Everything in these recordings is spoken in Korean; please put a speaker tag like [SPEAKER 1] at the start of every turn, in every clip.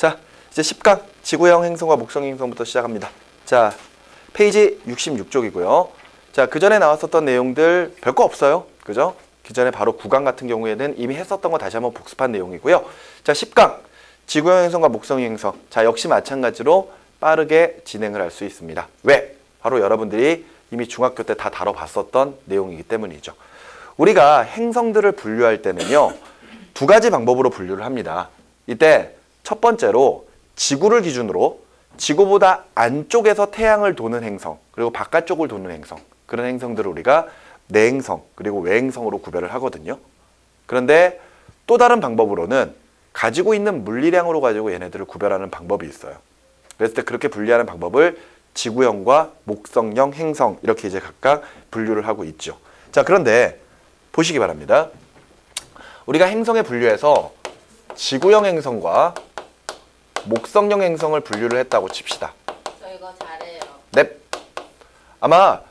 [SPEAKER 1] 자, 이제 10강 지구형 행성과 목성 행성부터 시작합니다. 자, 페이지 66쪽이고요. 자, 그 전에 나왔었던 내용들 별거 없어요. 그죠? 그 전에 바로 9강 같은 경우에는 이미 했었던 거 다시 한번 복습한 내용이고요. 자, 10강 지구형 행성과 목성 행성. 자, 역시 마찬가지로 빠르게 진행을 할 수 있습니다. 왜? 바로 여러분들이 이미 중학교 때 다 다뤄봤었던 내용이기 때문이죠. 우리가 행성들을 분류할 때는요, 두 가지 방법으로 분류를 합니다. 이때 첫 번째로 지구를 기준으로 지구보다 안쪽에서 태양을 도는 행성, 그리고 바깥쪽을 도는 행성, 그런 행성들을 우리가 내행성 그리고 외행성으로 구별을 하거든요. 그런데 또 다른 방법으로는 가지고 있는 물리량으로 가지고 얘네들을 구별하는 방법이 있어요. 그랬을 때 그렇게 분리하는 방법을 지구형과 목성형 행성 이렇게 이제 각각 분류를 하고 있죠. 자, 그런데 보시기 바랍니다. 우리가 행성에 분류해서 지구형 행성과 목성형 행성을 분류를 했다고 칩시다.
[SPEAKER 2] 저 이거 잘해요.
[SPEAKER 1] 네. 아마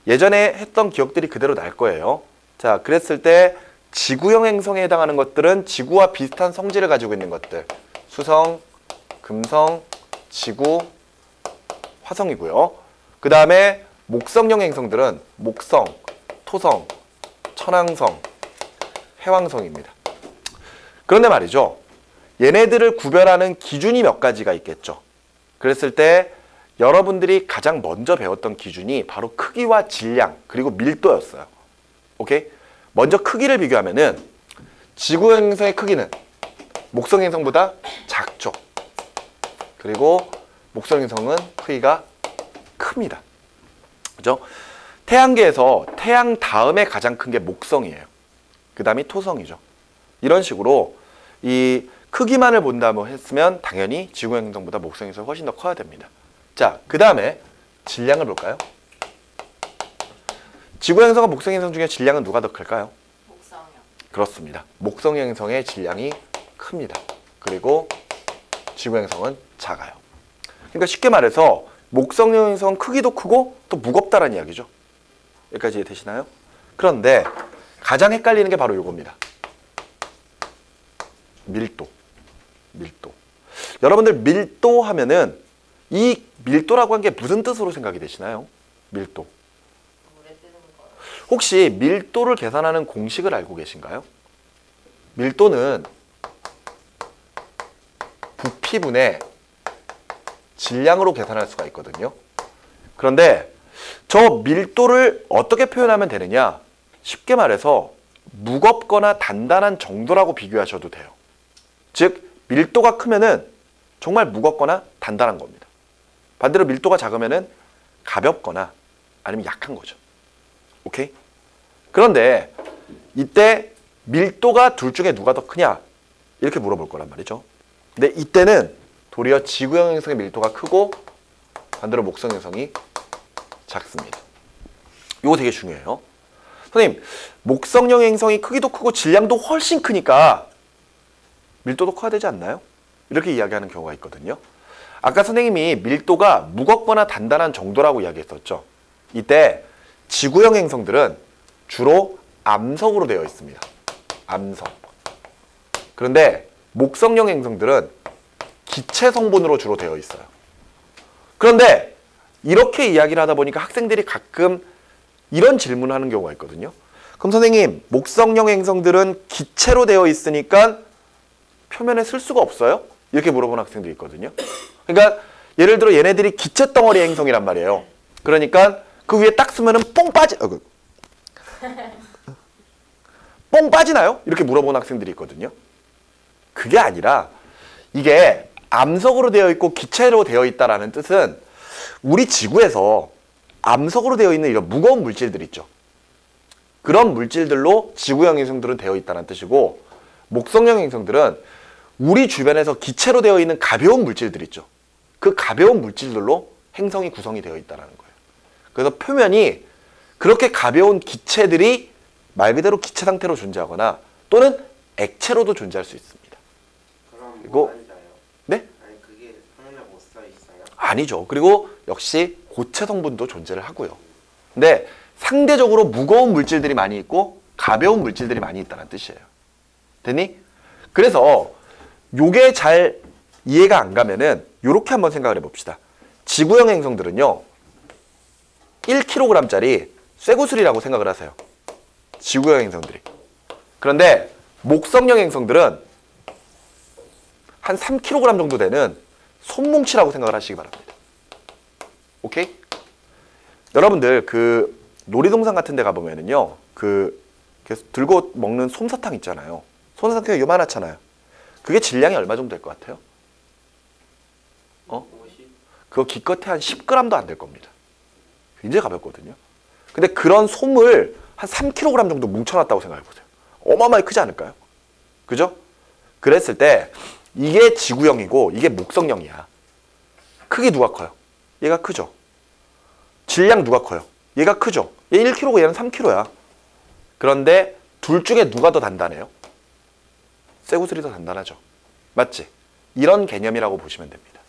[SPEAKER 1] 예전에 했던 기억들이 그대로 날 거예요. 자, 그랬을 때 지구형 행성에 해당하는 것들은 지구와 비슷한 성질을 가지고 있는 것들. 수성, 금성, 지구, 화성이고요. 그 다음에 목성형 행성들은 목성, 토성, 천왕성, 해왕성입니다. 그런데 말이죠. 얘네들을 구별하는 기준이 몇 가지가 있겠죠. 그랬을 때 여러분들이 가장 먼저 배웠던 기준이 바로 크기와 질량 그리고 밀도였어요. 오케이? 먼저 크기를 비교하면은 지구 행성의 크기는 목성 행성보다 작죠. 그리고 목성 행성은 크기가 큽니다. 그죠? 태양계에서 태양 다음에 가장 큰 게 목성이에요. 그 다음이 토성이죠. 이런 식으로 이 크기만을 본다고 했으면 당연히 지구 행성보다 목성 행성이 훨씬 더 커야 됩니다. 자, 그 다음에 질량을 볼까요? 지구 행성과 목성 행성 중에 질량은 누가 더 클까요?
[SPEAKER 2] 목성형.
[SPEAKER 1] 그렇습니다. 목성 행성의 질량이 큽니다. 그리고 지구 행성은 작아요. 그러니까 쉽게 말해서 목성 행성 크기도 크고 또 무겁다라는 이야기죠. 여기까지 이해되시나요? 그런데 가장 헷갈리는 게 바로 이겁니다. 밀도. 여러분들 밀도 하면은 이 밀도라고 한 게 무슨 뜻으로 생각이 되시나요? 밀도.
[SPEAKER 2] 물에 뜨는 거.
[SPEAKER 1] 혹시 밀도를 계산하는 공식을 알고 계신가요? 밀도는 부피분의 질량으로 계산할 수가 있거든요. 그런데 저 밀도를 어떻게 표현하면 되느냐? 쉽게 말해서 무겁거나 단단한 정도라고 비교하셔도 돼요. 즉 밀도가 크면은 정말 무겁거나 단단한 겁니다. 반대로 밀도가 작으면은 가볍거나 아니면 약한 거죠. 오케이? 그런데 이때 밀도가 둘 중에 누가 더 크냐? 이렇게 물어볼 거란 말이죠. 근데 이때는 도리어 지구형 행성의 밀도가 크고 반대로 목성 행성이 작습니다. 이거 되게 중요해요. 선생님, 목성형 행성이 크기도 크고 질량도 훨씬 크니까 밀도도 커야 되지 않나요? 이렇게 이야기하는 경우가 있거든요. 아까 선생님이 밀도가 무겁거나 단단한 정도라고 이야기했었죠. 이때 지구형 행성들은 주로 암석으로 되어 있습니다. 암석. 그런데 목성형 행성들은 기체 성분으로 주로 되어 있어요. 그런데 이렇게 이야기를 하다 보니까 학생들이 가끔 이런 질문을 하는 경우가 있거든요. 그럼 선생님, 목성형 행성들은 기체로 되어 있으니까 표면에 쓸 수가 없어요? 이렇게 물어보는 학생들이 있거든요. 그러니까 예를 들어 얘네들이 기체 덩어리 행성이란 말이에요. 그러니까 그 위에 딱 쓰면은 뽕 빠지나요? 이렇게 물어보는 학생들이 있거든요. 그게 아니라 이게 암석으로 되어 있고 기체로 되어 있다라는 뜻은 우리 지구에서 암석으로 되어 있는 이런 무거운 물질들 있죠. 그런 물질들로 지구형 행성들은 되어 있다는 뜻이고, 목성형 행성들은 우리 주변에서 기체로 되어 있는 가벼운 물질들 있죠. 그 가벼운 물질들로 행성이 구성이 되어 있다는 거예요. 그래서 표면이 그렇게 가벼운 기체들이 말 그대로 기체 상태로 존재하거나 또는 액체로도 존재할 수 있습니다.
[SPEAKER 3] 그럼
[SPEAKER 1] 그리고
[SPEAKER 3] 뭐 맞아요?
[SPEAKER 1] 네?
[SPEAKER 3] 아니 그게 표면에 못 써 있어요?
[SPEAKER 1] 아니죠. 그리고 역시 고체 성분도 존재를 하고요. 근데 상대적으로 무거운 물질들이 많이 있고 가벼운 물질들이 많이 있다는 뜻이에요. 됐니? 그래서 요게 잘 이해가 안 가면은 이렇게 한번 생각을 해봅시다. 지구형 행성들은요 1kg짜리 쇠구슬이라고 생각을 하세요. 지구형 행성들이. 그런데 목성형 행성들은 한 3kg 정도 되는 솜뭉치라고 생각을 하시기 바랍니다. 오케이? 여러분들 그 놀이동산 같은 데 가보면은요 그 계속 들고 먹는 솜사탕 있잖아요. 솜사탕이 요만하잖아요. 그게 질량이 얼마 정도 될 것 같아요?
[SPEAKER 3] 50?
[SPEAKER 1] 그거 기껏해 한 10g도 안 될 겁니다. 굉장히 가볍거든요. 근데 그런 솜을 한 3kg 정도 뭉쳐놨다고 생각해보세요. 어마어마하게 크지 않을까요? 그죠? 그랬을 때 이게 지구형이고 이게 목성형이야. 크기 누가 커요? 얘가 크죠? 질량 누가 커요? 얘가 크죠? 얘 1kg고 얘는 3kg야. 그런데 둘 중에 누가 더 단단해요? 쇠구슬이 더 단단하죠. 맞지? 이런 개념이라고 보시면 됩니다.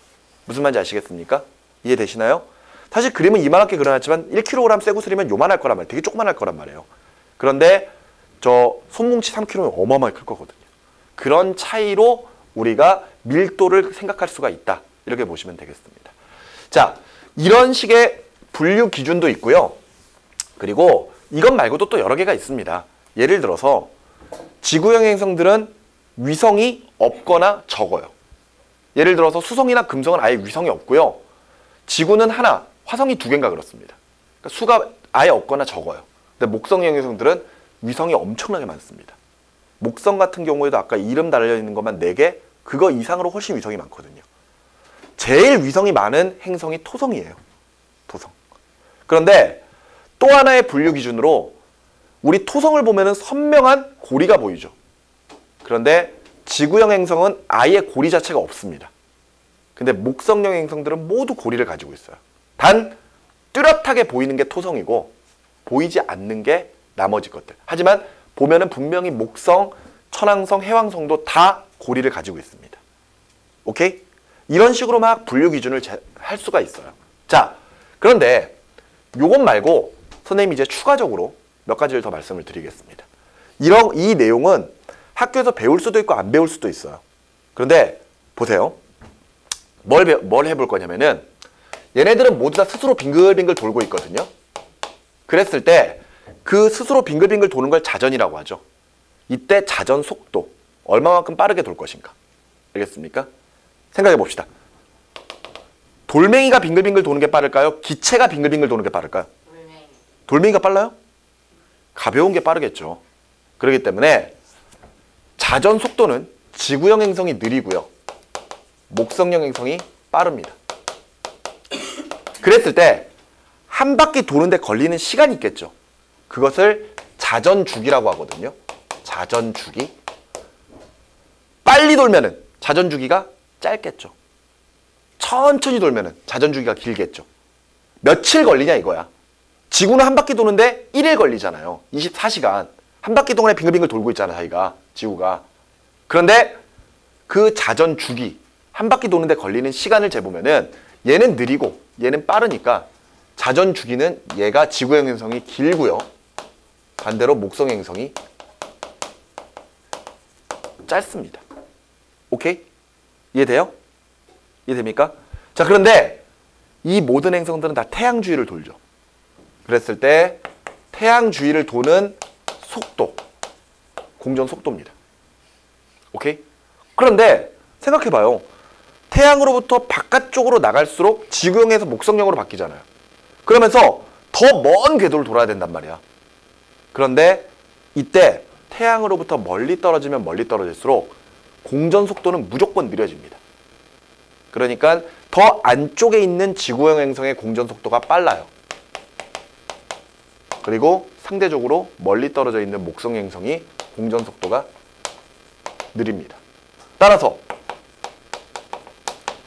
[SPEAKER 1] 무슨 말인지 아시겠습니까? 이해되시나요? 사실 그림은 이만하게 그려놨지만 1kg 쇠구슬이면 요만할 거란 말이에요. 되게 조그만할 거란 말이에요. 그런데 저 손뭉치 3kg면 어마어마하게 클 거거든요. 그런 차이로 우리가 밀도를 생각할 수가 있다. 이렇게 보시면 되겠습니다. 자, 이런 식의 분류 기준도 있고요. 그리고 이것 말고도 또 여러 개가 있습니다. 예를 들어서 지구형 행성들은 위성이 없거나 적어요. 예를 들어서 수성이나 금성은 아예 위성이 없고요. 지구는 하나, 화성이 2개인가 그렇습니다. 그러니까 수가 아예 없거나 적어요. 근데 목성형 행성들은 위성이 엄청나게 많습니다. 목성 같은 경우에도 아까 이름 달려있는 것만 4개, 그거 이상으로 훨씬 위성이 많거든요. 제일 위성이 많은 행성이 토성이에요. 토성. 그런데 또 하나의 분류 기준으로 우리 토성을 보면은 선명한 고리가 보이죠. 그런데 지구형 행성은 아예 고리 자체가 없습니다. 근데 목성형 행성들은 모두 고리를 가지고 있어요. 단 뚜렷하게 보이는 게 토성이고 보이지 않는 게 나머지 것들. 하지만 보면은 분명히 목성, 천왕성, 해왕성도 다 고리를 가지고 있습니다. 오케이? 이런 식으로 막 분류 기준을 할 수가 있어요. 자, 그런데 요것 말고 선생님이 이제 추가적으로 몇 가지를 더 말씀을 드리겠습니다. 이 내용은 학교에서 배울 수도 있고 안 배울 수도 있어요. 그런데 보세요. 뭘 해볼 거냐면은 얘네들은 모두 다 스스로 빙글빙글 돌고 있거든요. 그랬을 때 그 스스로 빙글빙글 도는 걸 자전이라고 하죠. 이때 자전 속도 얼마만큼 빠르게 돌 것인가. 알겠습니까? 생각해 봅시다. 돌멩이가 빙글빙글 도는 게 빠를까요? 기체가 빙글빙글 도는 게 빠를까요?
[SPEAKER 2] 돌멩이.
[SPEAKER 1] 돌멩이가 빨라요? 가벼운 게 빠르겠죠. 그렇기 때문에 자전 속도는 지구형 행성이 느리고요. 목성형 행성이 빠릅니다. 그랬을 때 한 바퀴 도는데 걸리는 시간이 있겠죠. 그것을 자전주기라고 하거든요. 자전주기. 빨리 돌면은 자전주기가 짧겠죠. 천천히 돌면은 자전주기가 길겠죠. 며칠 걸리냐 이거야. 지구는 한 바퀴 도는데 1일 걸리잖아요. 24시간. 한 바퀴 동안에 빙글빙글 돌고 있잖아, 자기가. 지구가. 그런데 그 자전주기, 한 바퀴 도는데 걸리는 시간을 재보면은 얘는 느리고 얘는 빠르니까 자전주기는 얘가 지구형 행성이 길고요. 반대로 목성 행성이 짧습니다. 오케이? 이해돼요? 이해됩니까? 자, 그런데 이 모든 행성들은 다 태양 주위를 돌죠. 그랬을 때 태양 주위를 도는 속도, 공전 속도입니다. 오케이? 그런데 생각해봐요. 태양으로부터 바깥쪽으로 나갈수록 지구형에서 목성형으로 바뀌잖아요. 그러면서 더 먼 궤도를 돌아야 된단 말이야. 그런데 이때 태양으로부터 멀리 떨어지면 멀리 떨어질수록 공전 속도는 무조건 느려집니다. 그러니까 더 안쪽에 있는 지구형 행성의 공전 속도가 빨라요. 그리고 상대적으로 멀리 떨어져 있는 목성 행성이 공전 속도가 느립니다. 따라서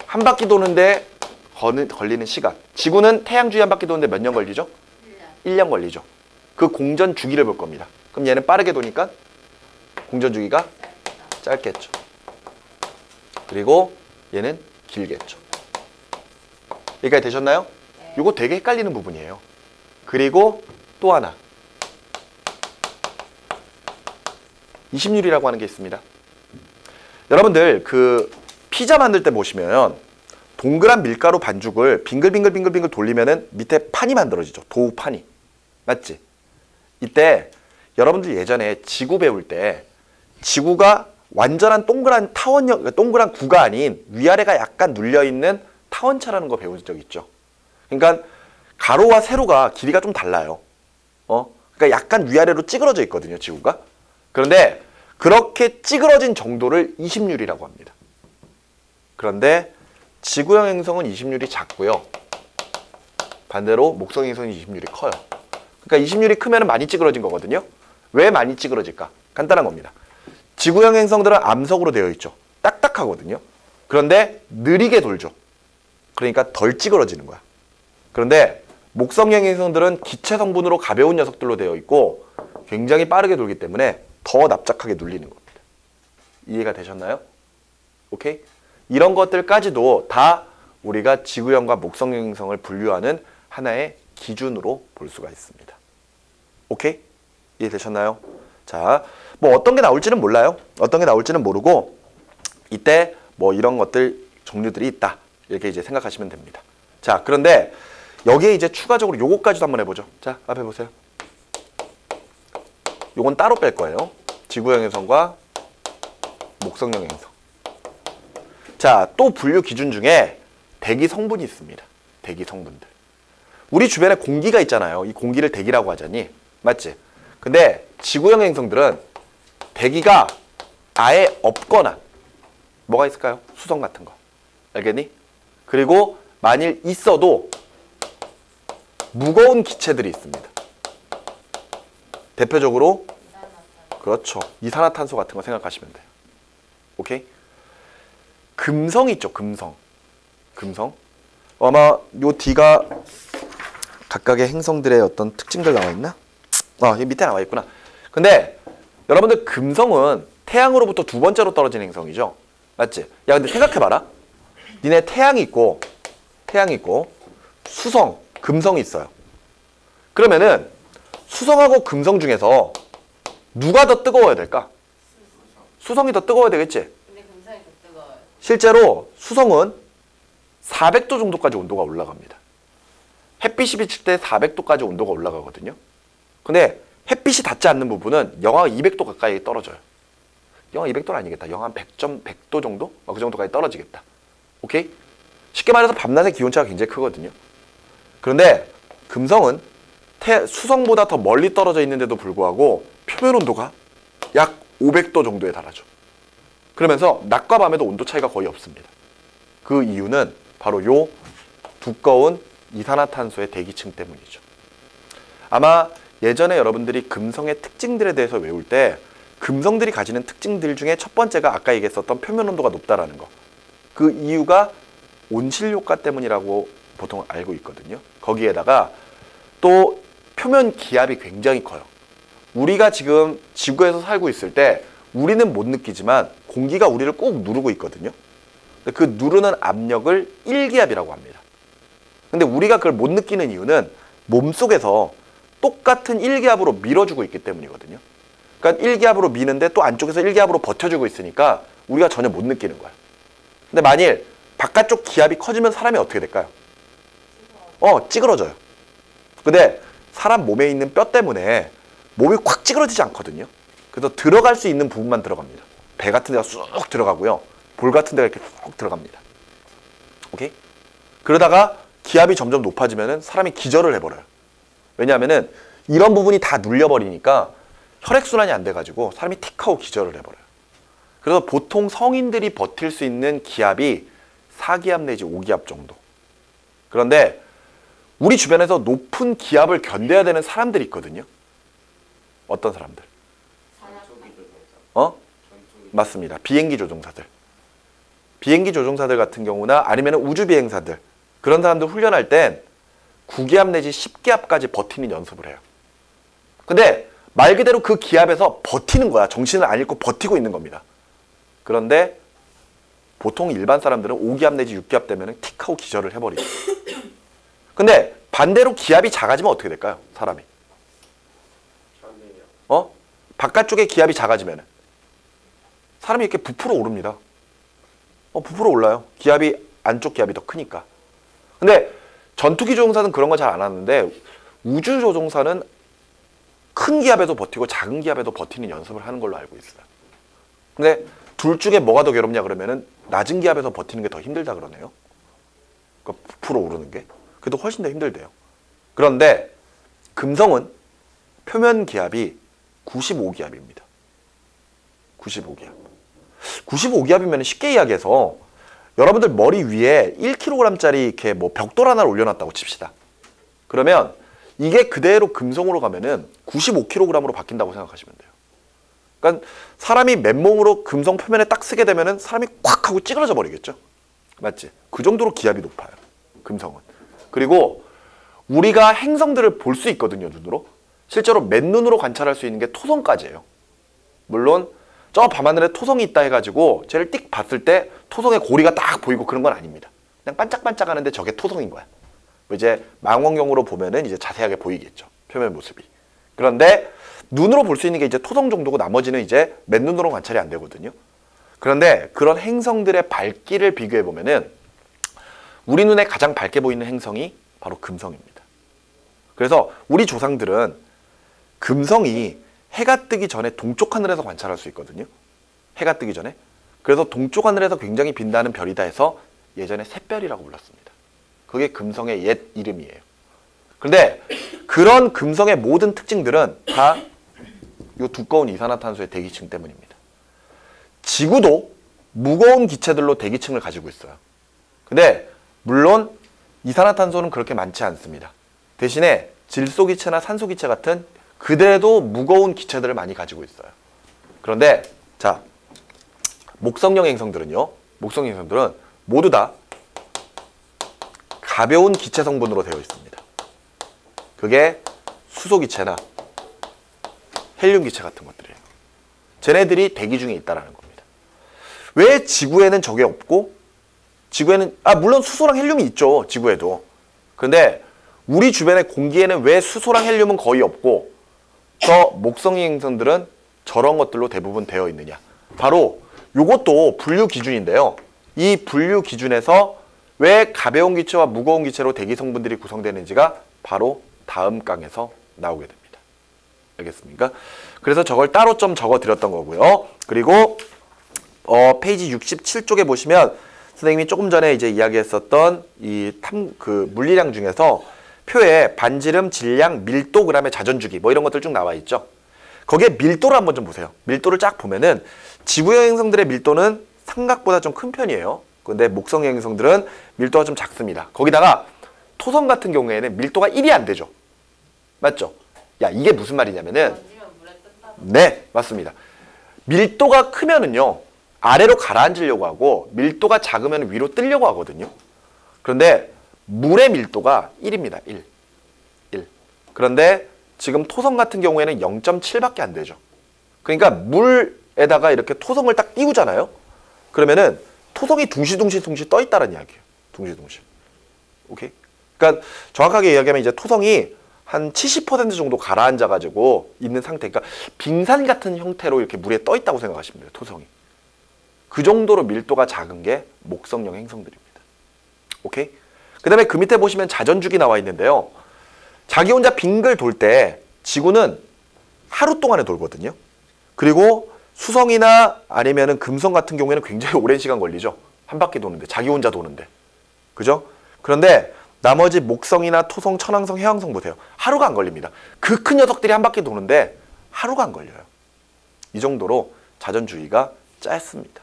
[SPEAKER 1] 한 바퀴 도는데 걸리는 시간. 지구는 태양 주위 한 바퀴 도는데 몇 년 걸리죠? 1년 걸리죠. 그 공전 주기를 볼 겁니다. 그럼 얘는 빠르게 도니까 공전 주기가 짧겠죠. 그리고 얘는 길겠죠. 여기까지 되셨나요?
[SPEAKER 2] 네.
[SPEAKER 1] 이거 되게 헷갈리는 부분이에요. 그리고 또 하나. 이심률이라고 하는 게 있습니다. 여러분들 그 피자 만들 때 보시면 동그란 밀가루 반죽을 빙글빙글 돌리면은 밑에 판이 만들어지죠. 도우판이. 맞지? 이때 여러분들 예전에 지구 배울 때 지구가 완전한 동그란 동그란 구가 아닌 위아래가 약간 눌려있는 타원차라는 거 배운 적 있죠. 그러니까 가로와 세로가 길이가 좀 달라요. 그러니까 약간 위아래로 찌그러져 있거든요, 지구가. 그런데 그렇게 찌그러진 정도를 20률이라고 합니다. 그런데 지구형 행성은 20률이 작고요. 반대로 목성 행성은 20률이 커요. 그러니까 20률이 크면 많이 찌그러진 거거든요. 왜 많이 찌그러질까? 간단한 겁니다. 지구형 행성들은 암석으로 되어 있죠. 딱딱하거든요. 그런데 느리게 돌죠. 그러니까 덜 찌그러지는 거야. 그런데 목성형 행성들은 기체 성분으로 가벼운 녀석들로 되어 있고 굉장히 빠르게 돌기 때문에 더 납작하게 눌리는 겁니다. 이해가 되셨나요? 오케이? 이런 것들까지도 다 우리가 지구형과 목성형 행성을 분류하는 하나의 기준으로 볼 수가 있습니다. 오케이? 이해되셨나요? 자, 뭐 어떤 게 나올지는 몰라요. 어떤 게 나올지는 모르고 이때 뭐 이런 것들 종류들이 있다. 이렇게 이제 생각하시면 됩니다. 자, 그런데 여기에 이제 추가적으로 요거까지도 한번 해보죠. 자, 앞에 보세요. 요건 따로 뺄 거예요. 지구형 행성과 목성형 행성. 자, 또 분류 기준 중에 대기 성분이 있습니다. 대기 성분들. 우리 주변에 공기가 있잖아요. 이 공기를 대기라고 하잖니. 맞지? 근데 지구형 행성들은 대기가 아예 없거나 뭐가 있을까요? 수성 같은 거. 알겠니? 그리고 만일 있어도 무거운 기체들이 있습니다. 대표적으로 그렇죠. 이산화탄소 같은 거 생각하시면 돼요. 오케이? 금성 있죠. 금성. 금성. 아마 요 D가 각각의 행성들의 어떤 특징들 나와 있나? 여기 밑에 나와 있구나. 근데 여러분들 금성은 태양으로부터 두 번째로 떨어진 행성이죠. 맞지? 야, 근데 생각해봐라. 니네 태양이 있고 수성, 금성이 있어요. 그러면은 수성하고 금성 중에서 누가 더 뜨거워야 될까? 수성이 더 뜨거워야 되겠지?
[SPEAKER 2] 근데 금성이 더 뜨거워요.
[SPEAKER 1] 실제로 수성은 400도 정도까지 온도가 올라갑니다. 햇빛이 비칠 때 400도까지 온도가 올라가거든요. 근데 햇빛이 닿지 않는 부분은 영하 200도 가까이 떨어져요. 영하 200도는 아니겠다. 영하 100도 정도? 그 정도까지 떨어지겠다. 오케이? 쉽게 말해서 밤낮의 기온차가 굉장히 크거든요. 그런데 금성은 수성보다 더 멀리 떨어져 있는데도 불구하고 표면 온도가 약 500도 정도에 달하죠. 그러면서 낮과 밤에도 온도 차이가 거의 없습니다. 그 이유는 바로 요 두꺼운 이산화탄소의 대기층 때문이죠. 아마 예전에 여러분들이 금성의 특징들에 대해서 외울 때 금성들이 가지는 특징들 중에 첫 번째가 아까 얘기했었던 표면 온도가 높다라는 거. 그 이유가 온실 효과 때문이라고 보통 알고 있거든요. 거기에다가 또 표면 기압이 굉장히 커요. 우리가 지금 지구에서 살고 있을 때 우리는 못 느끼지만 공기가 우리를 꾹 누르고 있거든요. 근데 그 누르는 압력을 일기압이라고 합니다. 근데 우리가 그걸 못 느끼는 이유는 몸속에서 똑같은 일기압으로 밀어주고 있기 때문이거든요. 그러니까 일기압으로 미는데 또 안쪽에서 일기압으로 버텨주고 있으니까 우리가 전혀 못 느끼는 거야. 근데 만일 바깥쪽 기압이 커지면 사람이 어떻게 될까요? 찌그러져요. 근데 사람 몸에 있는 뼈 때문에 몸이 콱 찌그러지지 않거든요. 그래서 들어갈 수 있는 부분만 들어갑니다. 배 같은 데가 쑥 들어가고요. 볼 같은 데가 이렇게 쑥 들어갑니다. 오케이? 그러다가 기압이 점점 높아지면 사람이 기절을 해버려요. 왜냐하면은 이런 부분이 다 눌려버리니까 혈액순환이 안 돼가지고 사람이 틱 하고 기절을 해버려요. 그래서 보통 성인들이 버틸 수 있는 기압이 4기압 내지 5기압 정도. 그런데 우리 주변에서 높은 기압을 견뎌야 되는 사람들이 있거든요. 어떤 사람들? 맞습니다. 비행기 조종사들. 비행기 조종사들 같은 경우나 아니면 우주 비행사들. 그런 사람들 훈련할 땐 9기압 내지 10기압까지 버티는 연습을 해요. 근데 말 그대로 그 기압에서 버티는 거야. 정신을 안 잃고 버티고 있는 겁니다. 그런데 보통 일반 사람들은 5기압 내지 6기압 되면 틱하고 기절을 해버리죠. 근데 반대로 기압이 작아지면 어떻게 될까요? 사람이. 바깥쪽에 기압이 작아지면 사람이 이렇게 부풀어 오릅니다. 부풀어 올라요. 기압이 안쪽 기압이 더 크니까. 근데 전투기 조종사는 그런 거 잘 안 하는데 우주 조종사는 큰 기압에도 버티고 작은 기압에도 버티는 연습을 하는 걸로 알고 있어요. 근데 둘 중에 뭐가 더 괴롭냐 그러면은 낮은 기압에서 버티는 게 더 힘들다 그러네요. 그러니까 부풀어 오르는 게. 그래도 훨씬 더 힘들대요. 그런데 금성은 표면 기압이 95기압입니다. 95기압. 95기압이면 쉽게 이야기해서 여러분들 머리 위에 1kg짜리 이렇게 뭐 벽돌 하나를 올려놨다고 칩시다. 그러면 이게 그대로 금성으로 가면은 95kg으로 바뀐다고 생각하시면 돼요. 그러니까 사람이 맨몸으로 금성 표면에 딱 쓰게 되면은 사람이 콱 하고 찌그러져 버리겠죠. 맞지? 그 정도로 기압이 높아요. 금성은. 그리고 우리가 행성들을 볼 수 있거든요, 눈으로. 실제로 맨눈으로 관찰할 수 있는 게 토성까지예요. 물론 저 밤하늘에 토성이 있다 해가지고 쟤를 띡 봤을 때 토성의 고리가 딱 보이고 그런 건 아닙니다. 그냥 반짝반짝하는데 저게 토성인 거야. 이제 망원경으로 보면은 이제 자세하게 보이겠죠. 표면 모습이. 그런데 눈으로 볼 수 있는 게 이제 토성 정도고 나머지는 이제 맨눈으로 관찰이 안 되거든요. 그런데 그런 행성들의 밝기를 비교해 보면은 우리 눈에 가장 밝게 보이는 행성이 바로 금성입니다. 그래서 우리 조상들은 금성이 해가 뜨기 전에 동쪽 하늘에서 관찰할 수 있거든요. 해가 뜨기 전에. 그래서 동쪽 하늘에서 굉장히 빛나는 별이다 해서 예전에 샛별이라고 불렀습니다. 그게 금성의 옛 이름이에요. 그런데 그런 금성의 모든 특징들은 다 이 두꺼운 이산화탄소의 대기층 때문입니다. 지구도 무거운 기체들로 대기층을 가지고 있어요. 근데 물론 이산화탄소는 그렇게 많지 않습니다. 대신에 질소기체나 산소기체 같은 그대로 무거운 기체들을 많이 가지고 있어요. 그런데 자, 목성형 행성들은요. 목성형 행성들은 모두 다 가벼운 기체 성분으로 되어 있습니다. 그게 수소기체나 헬륨기체 같은 것들이에요. 쟤네들이 대기 중에 있다는 겁니다. 왜 지구에는 저게 없고 지구에는 물론 수소랑 헬륨이 있죠. 지구에도. 그런데 우리 주변의 공기에는 왜 수소랑 헬륨은 거의 없고 저 목성형 행성들은 저런 것들로 대부분 되어 있느냐. 바로 이것도 분류 기준인데요. 이 분류 기준에서 왜 가벼운 기체와 무거운 기체로 대기 성분들이 구성되는지가 바로 다음 강에서 나오게 됩니다. 알겠습니까? 그래서 저걸 따로 좀 적어 드렸던 거고요. 그리고 페이지 67쪽에 보시면 선생님이 조금 전에 이제 이야기했었던 이 물리량 중에서 표에 반지름, 질량, 밀도, 그다음에 자전주기 뭐 이런 것들 쭉 나와 있죠. 거기에 밀도를 한번 좀 보세요. 밀도를 쫙 보면은 지구형 행성들의 밀도는 삼각보다 좀 큰 편이에요. 근데 목성형 행성들은 밀도가 좀 작습니다. 거기다가 토성 같은 경우에는 밀도가 1이 안 되죠. 맞죠? 야, 이게 무슨 말이냐면은
[SPEAKER 2] 던지면 물에 뜬다고.
[SPEAKER 1] 네, 맞습니다. 밀도가 크면은요. 아래로 가라앉으려고 하고 밀도가 작으면 위로 뜨려고 하거든요. 그런데 물의 밀도가 1입니다. 1. 그런데 지금 토성 같은 경우에는 0.7밖에 안 되죠. 그러니까 물에다가 이렇게 토성을 딱 띄우잖아요. 그러면은 토성이 둥실둥실 떠 있다는 이야기예요. 둥실둥실. 오케이? 그러니까 정확하게 이야기하면 이제 토성이 한 70% 정도 가라앉아가지고 있는 상태. 그러니까 빙산 같은 형태로 이렇게 물에 떠 있다고 생각하시면 돼요. 토성이. 그 정도로 밀도가 작은 게 목성형 행성들입니다. 오케이? 그 다음에 그 밑에 보시면 자전축이 나와 있는데요. 자기 혼자 빙글 돌 때 지구는 하루 동안에 돌거든요. 그리고 수성이나 아니면은 금성 같은 경우에는 굉장히 오랜 시간 걸리죠. 한 바퀴 도는데, 자기 혼자 도는데. 그죠? 그런데 나머지 목성이나 토성, 천왕성, 해왕성 보세요. 하루가 안 걸립니다. 그 큰 녀석들이 한 바퀴 도는데 하루가 안 걸려요. 이 정도로 자전주의가 짧습니다.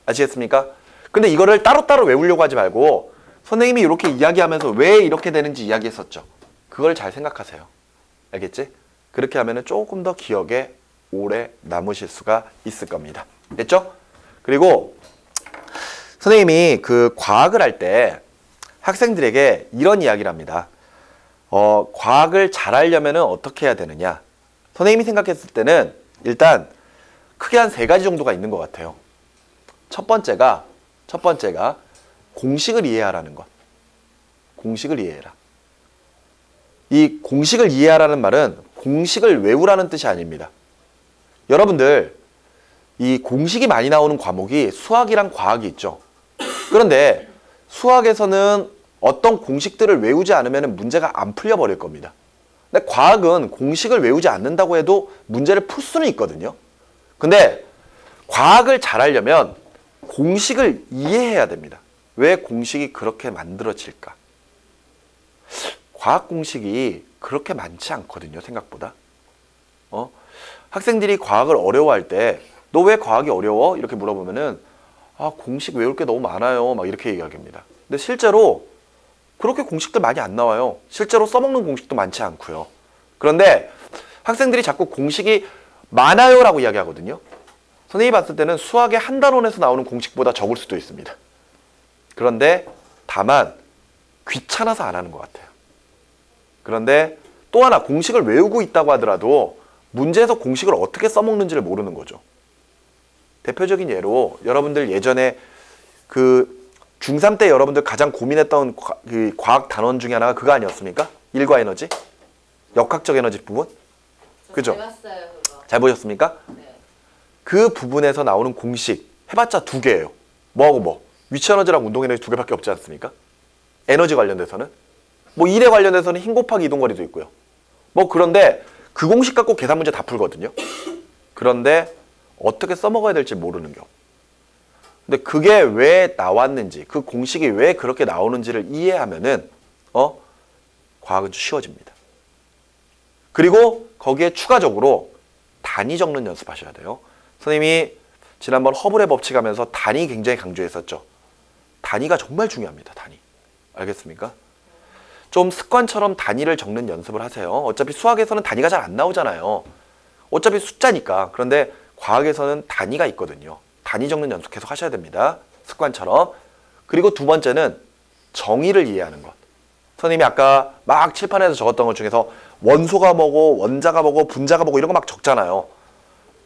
[SPEAKER 1] 아시겠습니까? 근데 이거를 따로따로 외우려고 하지 말고 선생님이 이렇게 이야기하면서 왜 이렇게 되는지 이야기했었죠. 그걸 잘 생각하세요. 알겠지? 그렇게 하면은 조금 더 기억에 오래 남으실 수가 있을 겁니다. 됐죠? 그리고 선생님이 그 과학을 할 때 학생들에게 이런 이야기를 합니다. 과학을 잘하려면 어떻게 해야 되느냐? 선생님이 생각했을 때는 일단 크게 한 3가지 정도가 있는 것 같아요. 첫 번째가 공식을 이해하라는 것. 공식을 이해해라. 이 공식을 이해하라는 말은 공식을 외우라는 뜻이 아닙니다. 여러분들 이 공식이 많이 나오는 과목이 수학이랑 과학이 있죠. 그런데 수학에서는 어떤 공식들을 외우지 않으면 문제가 안 풀려버릴 겁니다. 근데 과학은 공식을 외우지 않는다고 해도 문제를 풀 수는 있거든요. 근데 과학을 잘하려면 공식을 이해해야 됩니다. 왜 공식이 그렇게 만들어질까? 과학 공식이 그렇게 많지 않거든요, 생각보다. 학생들이 과학을 어려워할 때 너 왜 과학이 어려워? 이렇게 물어보면은 아, 공식 외울 게 너무 많아요. 막 이렇게 얘기합니다. 근데 실제로 그렇게 공식들 많이 안 나와요. 실제로 써먹는 공식도 많지 않고요. 그런데 학생들이 자꾸 공식이 많아요 라고 이야기하거든요. 선생님이 봤을 때는 수학의 한 단원에서 나오는 공식보다 적을 수도 있습니다. 그런데 다만 귀찮아서 안 하는 것 같아요. 그런데 또 하나 공식을 외우고 있다고 하더라도 문제에서 공식을 어떻게 써먹는지를 모르는 거죠. 대표적인 예로 여러분들 예전에 그 중3 때 여러분들 가장 고민했던 그 과학 단원 중에 하나가 그거 아니었습니까? 일과 에너지? 역학적 에너지 부분? 그죠?
[SPEAKER 2] 잘 봤어요, 그거.
[SPEAKER 1] 잘 보셨습니까?
[SPEAKER 2] 네.
[SPEAKER 1] 그 부분에서 나오는 공식 해봤자 두 개예요. 뭐하고 뭐? 위치 에너지랑 운동 에너지 두 개밖에 없지 않습니까? 에너지 관련돼서는 뭐 일에 관련돼서는 힘 곱하기 이동거리도 있고요. 뭐 그런데 그 공식 갖고 계산 문제 다 풀거든요. 그런데 어떻게 써먹어야 될지 모르는 경우. 근데 그게 왜 나왔는지, 그 공식이 왜 그렇게 나오는지를 이해하면은 과학은 좀 쉬워집니다. 그리고 거기에 추가적으로 단위 적는 연습하셔야 돼요. 선생님이 지난번 허블의 법칙 하면서 단위 굉장히 강조했었죠. 단위가 정말 중요합니다. 단위. 알겠습니까? 좀 습관처럼 단위를 적는 연습을 하세요. 어차피 수학에서는 단위가 잘 안 나오잖아요. 어차피 숫자니까. 그런데 과학에서는 단위가 있거든요. 단위 적는 연습 계속 하셔야 됩니다. 습관처럼. 그리고 두 번째는 정의를 이해하는 것. 선생님이 아까 막 칠판에서 적었던 것 중에서 원소가 뭐고 원자가 뭐고 분자가 뭐고 이런 거 막 적잖아요.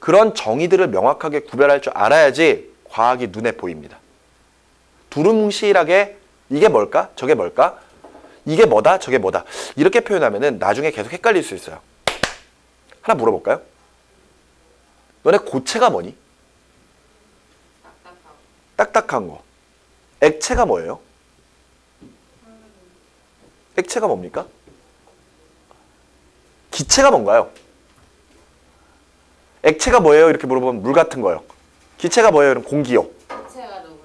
[SPEAKER 1] 그런 정의들을 명확하게 구별할 줄 알아야지 과학이 눈에 보입니다. 두루뭉실하게 이게 뭘까? 저게 뭘까? 이게 뭐다? 저게 뭐다? 이렇게 표현하면은 나중에 계속 헷갈릴 수 있어요. 하나 물어볼까요? 너네 고체가 뭐니?
[SPEAKER 2] 딱딱하고.
[SPEAKER 1] 딱딱한 거. 액체가 뭐예요? 액체가 뭡니까? 기체가 뭔가요? 액체가 뭐예요? 이렇게 물어보면 물 같은 거요. 기체가 뭐예요? 그럼 공기요.
[SPEAKER 2] 체가 누군가.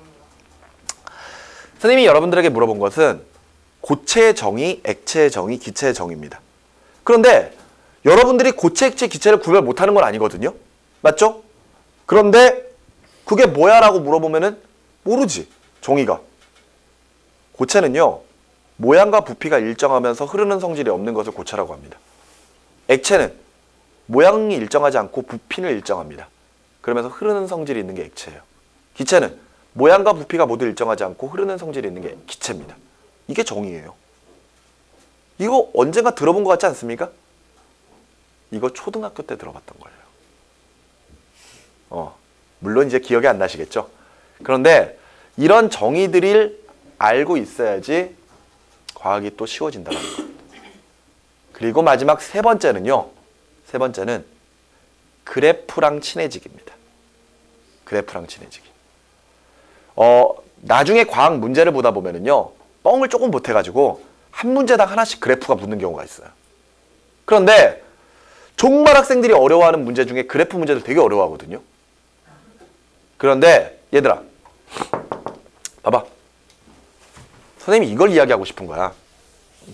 [SPEAKER 1] 선생님이 여러분들에게 물어본 것은 고체의 정의, 액체의 정의, 기체의 정의입니다. 그런데 여러분들이 고체, 액체, 기체를 구별 못하는 건 아니거든요. 맞죠? 그런데 그게 뭐야? 라고 물어보면은 모르지. 정의가. 고체는요. 모양과 부피가 일정하면서 흐르는 성질이 없는 것을 고체라고 합니다. 액체는 모양이 일정하지 않고 부피는 일정합니다. 그러면서 흐르는 성질이 있는 게 액체예요. 기체는 모양과 부피가 모두 일정하지 않고 흐르는 성질이 있는 게 기체입니다. 이게 정의예요. 이거 언젠가 들어본 것 같지 않습니까? 이거 초등학교 때 들어봤던 거예요. 물론 이제 기억이 안 나시겠죠? 그런데 이런 정의들을 알고 있어야지 과학이 또 쉬워진다는 거. 그리고 마지막 세 번째는요. 세 번째는 그래프랑 친해지기입니다. 그래프랑 친해지기. 나중에 과학 문제를 보다 보면은요. 뻥을 조금 못해가지고 한 문제당 하나씩 그래프가 붙는 경우가 있어요. 그런데 정말 학생들이 어려워하는 문제 중에 그래프 문제들 되게 어려워하거든요. 그런데 얘들아 봐봐. 선생님이 이걸 이야기하고 싶은 거야.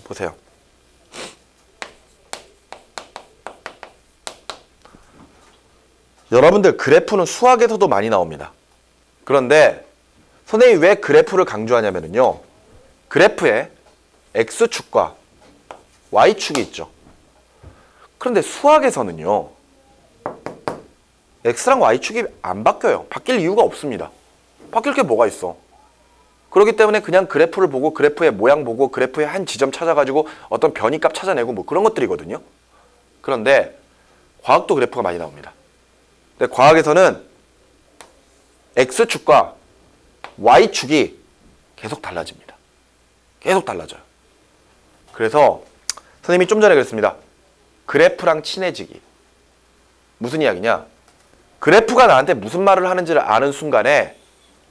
[SPEAKER 1] 보세요. 여러분들 그래프는 수학에서도 많이 나옵니다. 그런데 선생님이 왜 그래프를 강조하냐면요. 그래프에 X축과 Y축이 있죠. 그런데 수학에서는요. X랑 Y축이 안 바뀌어요. 바뀔 이유가 없습니다. 바뀔 게 뭐가 있어. 그렇기 때문에 그냥 그래프를 보고 그래프의 모양 보고 그래프의 한 지점 찾아가지고 어떤 변이값 찾아내고 뭐 그런 것들이거든요. 그런데 과학도 그래프가 많이 나옵니다. 근데 과학에서는 X축과 Y축이 계속 달라집니다. 계속 달라져요. 그래서 선생님이 좀 전에 그랬습니다. 그래프랑 친해지기. 무슨 이야기냐? 그래프가 나한테 무슨 말을 하는지를 아는 순간에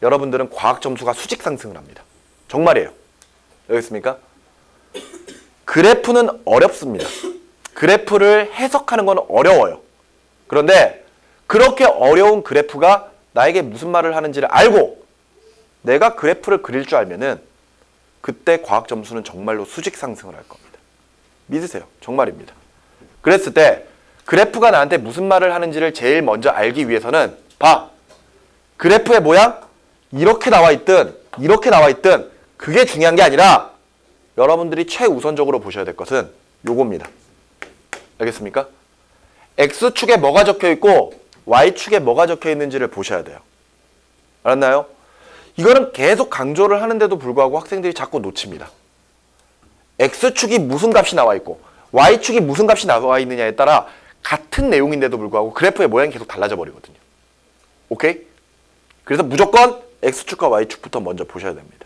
[SPEAKER 1] 여러분들은 과학 점수가 수직 상승을 합니다. 정말이에요. 알겠습니까? 그래프는 어렵습니다. 그래프를 해석하는 건 어려워요. 그런데 그렇게 어려운 그래프가 나에게 무슨 말을 하는지를 알고 내가 그래프를 그릴 줄 알면은 그때 과학 점수는 정말로 수직 상승을 할 겁니다. 믿으세요. 정말입니다. 그랬을 때 그래프가 나한테 무슨 말을 하는지를 제일 먼저 알기 위해서는 봐. 그래프의 모양 이렇게 나와 있든 이렇게 나와 있든 그게 중요한 게 아니라 여러분들이 최우선적으로 보셔야 될 것은 요겁니다. 알겠습니까? X축에 뭐가 적혀 있고 Y축에 뭐가 적혀 있는지를 보셔야 돼요. 알았나요? 이거는 계속 강조를 하는데도 불구하고 학생들이 자꾸 놓칩니다. X축이 무슨 값이 나와 있고 Y축이 무슨 값이 나와 있느냐에 따라 같은 내용인데도 불구하고 그래프의 모양이 계속 달라져 버리거든요. 오케이? 그래서 무조건 X축과 Y축부터 먼저 보셔야 됩니다.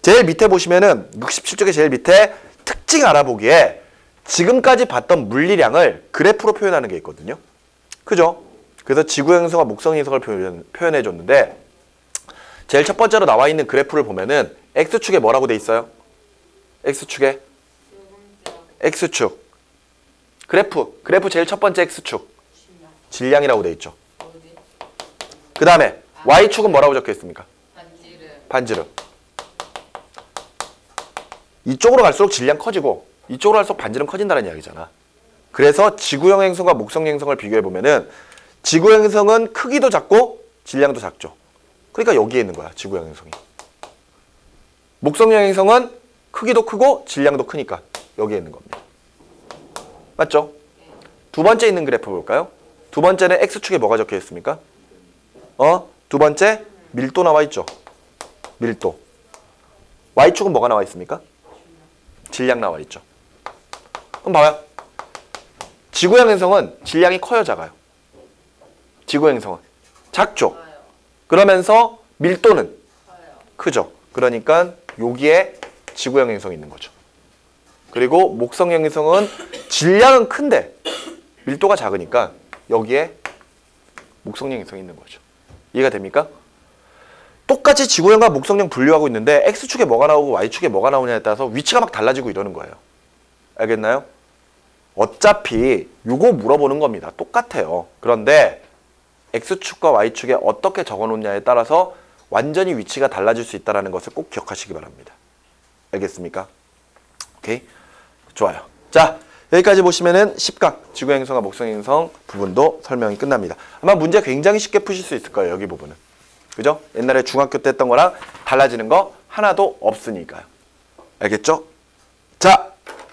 [SPEAKER 1] 제일 밑에 보시면은 67쪽의 제일 밑에 특징 알아보기에 지금까지 봤던 물리량을 그래프로 표현하는 게 있거든요. 그죠? 그래서 지구 행성과 목성 행성을 표현해 줬는데 제일 첫 번째로 나와 있는 그래프를 보면은 X축에 뭐라고 돼 있어요? X축에 X축 그래프 제일 첫 번째 X축 질량이라고 돼 있죠.
[SPEAKER 2] 어디?
[SPEAKER 1] 그 다음에 Y축은 뭐라고 적혀 있습니까?
[SPEAKER 2] 반지름.
[SPEAKER 1] 반지름. 이쪽으로 갈수록 질량 커지고 이쪽으로 갈수록 반지름 커진다는 이야기잖아. 그래서 지구형 행성과 목성 행성을 비교해 보면은 지구형 행성은 크기도 작고 질량도 작죠. 그러니까 여기에 있는 거야. 지구형 행성이. 목성형 행성은 크기도 크고 질량도 크니까 여기에 있는 겁니다. 맞죠? 두 번째 있는 그래프 볼까요? 두 번째는 X축에 뭐가 적혀 있습니까? 두 번째 밀도 나와 있죠. 밀도. Y축은 뭐가 나와 있습니까? 질량 나와 있죠. 그럼 봐요. 지구형 행성은 질량이 커요, 작아요? 지구형 행성은 작죠.
[SPEAKER 2] 커요.
[SPEAKER 1] 그러면서 밀도는
[SPEAKER 2] 커요.
[SPEAKER 1] 크죠. 그러니까 여기에 지구형 행성이 있는 거죠. 그리고 목성형 행성은 질량은 큰데 밀도가 작으니까 여기에 목성형 행성이 있는 거죠. 이해가 됩니까? 똑같이 지구형과 목성형 분류하고 있는데 X축에 뭐가 나오고 Y축에 뭐가 나오냐에 따라서 위치가 막 달라지고 이러는 거예요. 알겠나요? 어차피 요거 물어보는 겁니다. 똑같아요. 그런데 X축과 Y축에 어떻게 적어놓냐에 따라서 완전히 위치가 달라질 수 있다는 것을 꼭 기억하시기 바랍니다. 알겠습니까? 오케이? 좋아요. 자, 여기까지 보시면은 10강, 지구행성과 목성행성 부분도 설명이 끝납니다. 아마 문제 굉장히 쉽게 푸실 수 있을 거예요. 여기 부분은. 그죠? 옛날에 중학교 때 했던 거랑 달라지는 거 하나도 없으니까요. 알겠죠? 자,